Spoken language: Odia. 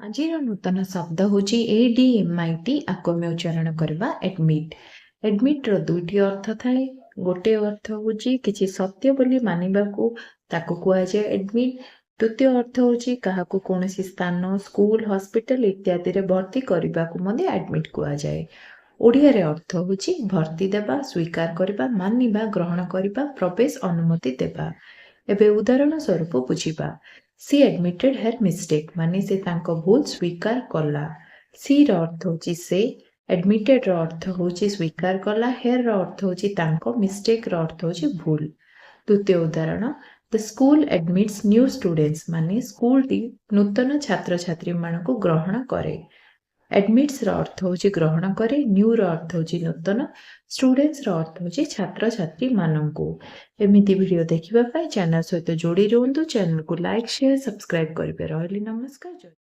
ଆଜିର ନୂତନ ଶବ୍ଦ ହେଉଛି ADMIT। ଆକୁ ଆମେ ଉଚ୍ଚାରଣ କରିବା ଏଡମିଟ୍। ଏଡମିଟ୍ର ଦୁଇଟି ଅର୍ଥ ଥାଏ। ଗୋଟେ ଅର୍ଥ ହେଉଛି କିଛି ସତ୍ୟ ବୋଲି ମାନିବାକୁ, ତାକୁ କୁହାଯାଏ ଏଡମିଟ୍। ଦ୍ୱିତୀୟ ଅର୍ଥ ହେଉଛି କାହାକୁ କୌଣସି ସ୍ଥାନ, ସ୍କୁଲ, ହସ୍ପିଟାଲ ଇତ୍ୟାଦିରେ ଭର୍ତ୍ତି କରିବାକୁ ମଧ୍ୟ ଏଡମିଟ୍ କୁହାଯାଏ। ଓଡ଼ିଆରେ ଅର୍ଥ ହେଉଛି ଭର୍ତ୍ତି ଦେବା, ସ୍ୱୀକାର କରିବା, ମାନିବା, ଗ୍ରହଣ କରିବା, ପ୍ରବେଶ ଅନୁମତି ଦେବା। ଏବେ ଉଦାହରଣ ସ୍ୱରୂପ ବୁଝିବା। ସି admitted her mistake ମାନେ ସେ ତାଙ୍କ ଭୁଲ ସ୍ୱୀକାର କଲା। ସି ର ଅର୍ଥ ହେଉଛି ସେ, admitted ର ଅର୍ଥ ହେଉଛି ସ୍ୱୀକାର କଲା, her ର ଅର୍ଥ ହେଉଛି ତାଙ୍କ, mistake ର ଅର୍ଥ ହେଉଛି ଭୁଲ। ଦ୍ୱିତୀୟ ଉଦାହରଣ, the school admits new students ମାନେ ସ୍କୁଲଟି ନୂତନ ଛାତ୍ରଛାତ୍ରୀମାନଙ୍କୁ ଗ୍ରହଣ କରେ। admits ର ଅର୍ଥ ହେଉଛି ଗ୍ରହଣ କରେ, new ର ଅର୍ଥ ହେଉଛି ନୂତନ, students ର ଅର୍ଥ ହେଉଛି ଛାତ୍ରଛାତ୍ରୀମାନଙ୍କୁ। ଏମିତି ଭିଡ଼ିଓ ଦେଖିବା ପାଇଁ ଚ୍ୟାନେଲ ସହିତ ଯୋଡ଼ି ରୁହନ୍ତୁ। ଚ୍ୟାନେଲକୁ ଲାଇକ୍, ସେୟାର, ସବସ୍କ୍ରାଇବ କରିବେ। ରହିଲି, ନମସ୍କାର।